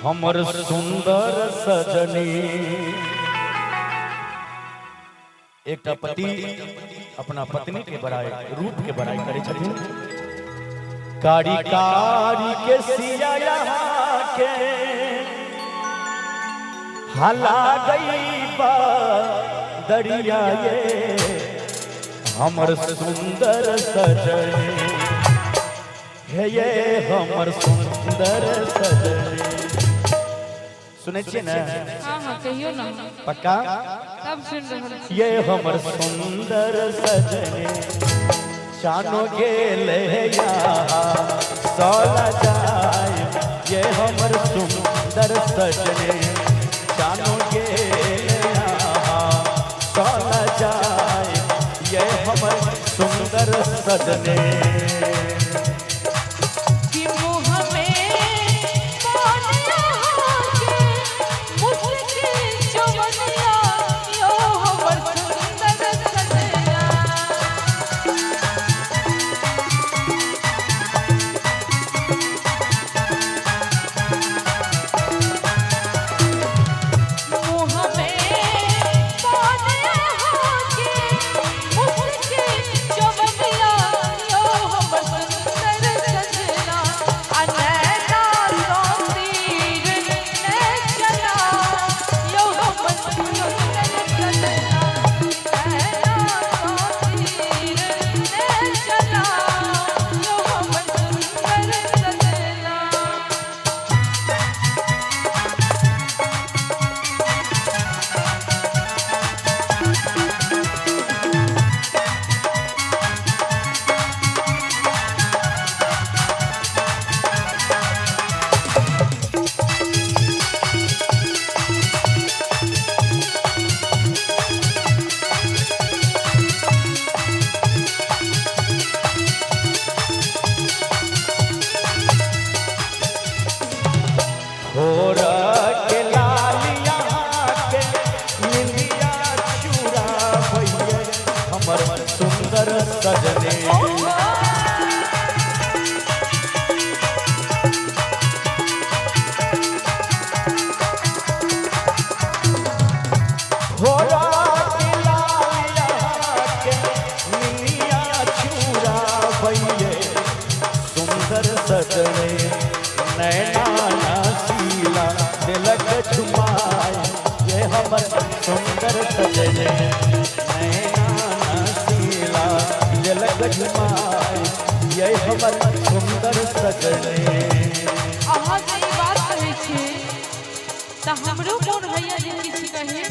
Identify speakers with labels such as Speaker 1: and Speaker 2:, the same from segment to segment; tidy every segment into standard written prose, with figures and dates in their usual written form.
Speaker 1: हमर सुंदर सजनी। एक पति अपना पत्नी के बड़ाई रूप के बड़ाई करे छथिन। कारी कारी के सिया यहाँ के हला गई बा दरिया ये हमर सुंदर सजनी है ये हमर सुंदर सजनी। सुने छिए ना?
Speaker 2: हाँ हाँ कहियो ना।
Speaker 1: पक्का?
Speaker 2: सब सुन रहे।
Speaker 1: ये हमर सुंदर सजनी चानो गेले यहाँ सौला जाए। ये हमर सुंदर सजनी चानो गेले यहाँ सौला जाए। ये हमर सुंदर सजनी। सुंदर सजने नैना शीला जलक झुमाए। ये हमर सुंदर सजने।
Speaker 2: अहाँ जे ई बात कहै छी त हमरो मोन हैया जे किछ कहे।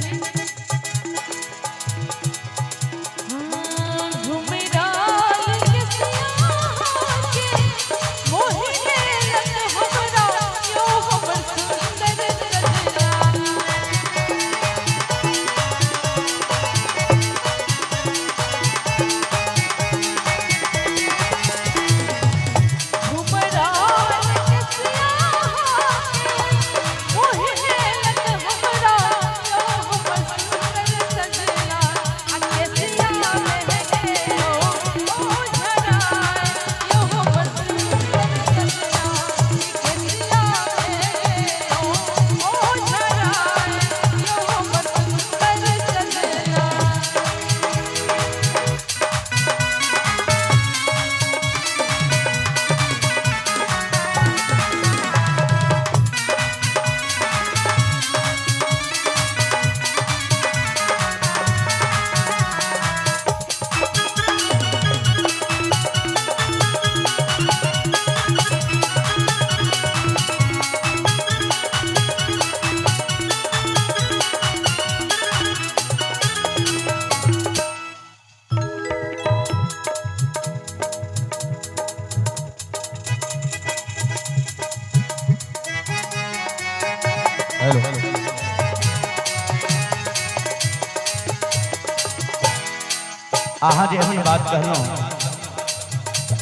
Speaker 1: अहाँ जे हम बात कहलहुँ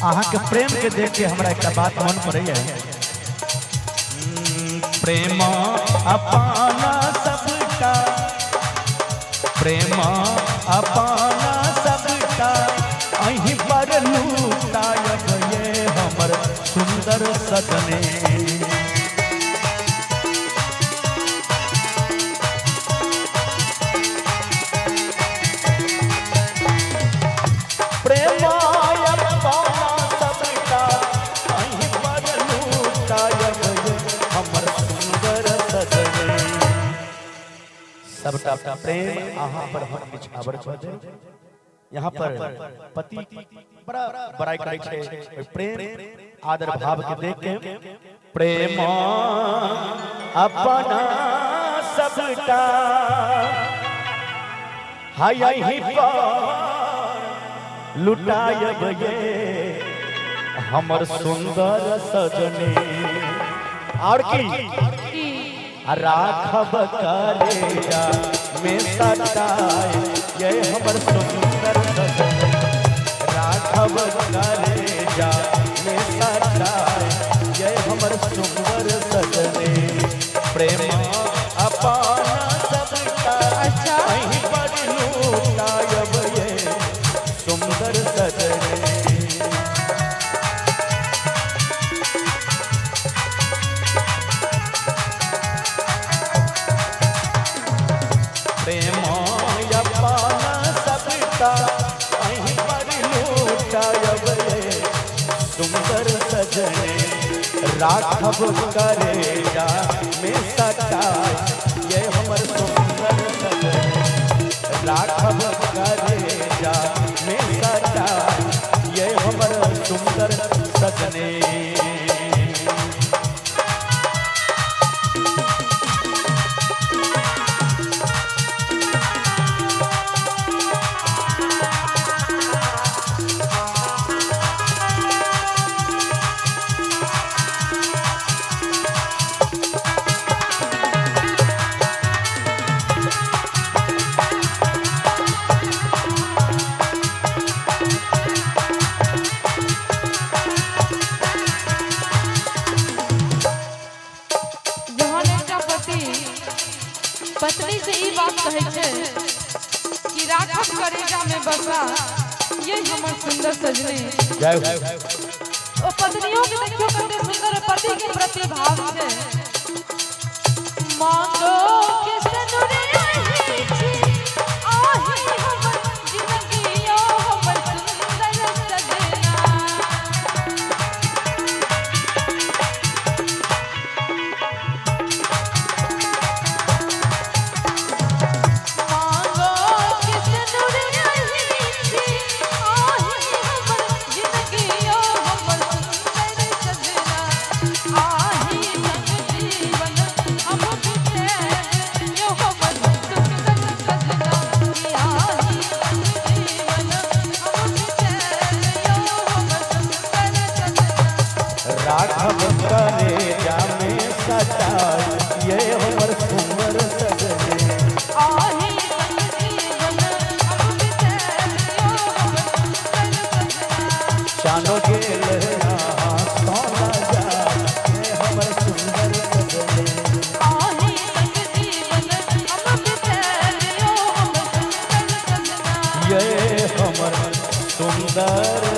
Speaker 1: अहाँ के प्रेम के देख के हमरा एक बात मन पड़े। प्रेम अपाना सबका प्रेम अपाना सबका अहीं पर लूटायब ये हमर सुंदर सजने। सबटा प्रेम अहाँ पर हम निछावर कऽ दे। यहाँ पर पति बड़ा बड़ाई करे छे, प्रेम आदर भाव के देख के प्रेम अपना सबटा हाय ही पर लुटायब ये हमर सुंदर सजनी। और की राखब करेगा में सटाए ये हमर सुंदर सजनी। राखब करेगा में सटाए ये हमर सुंदर सजनी। प्रेम अपना सबका वहीं पर लुटायब ये सुंदर सजनी। प्रेम अपना सबका वहीं पर लुटायब ये सुंदर सजनी। राखब करेगा में सटाए ये हमर सुंदर सजनी। राखब करेगा में सटाए ये हमर सुंदर सजनी।
Speaker 2: पत्नी से ई बात कहे छे कि राखब करेगा में बसा ये हमर सुंदर सजनी।
Speaker 1: जय
Speaker 2: ओ पत्नियों के देखियो कते सुंदर पति के प्रति भाव छे। मांगो के सनुरे रही छी आही हमर जिंदगियो हमर सुंदर सजना।
Speaker 1: राखब करेगा में सटाए ये हमर सुंदर सजनी।
Speaker 2: आही जीवन अब बितायो हमर सुंदर सजना।
Speaker 1: चांदो गेल सोना जा ये हमर सुंदर सजनी।
Speaker 2: आही जीवन अब बितायो हमर सुंदर सजना।
Speaker 1: ये हमर सुंदर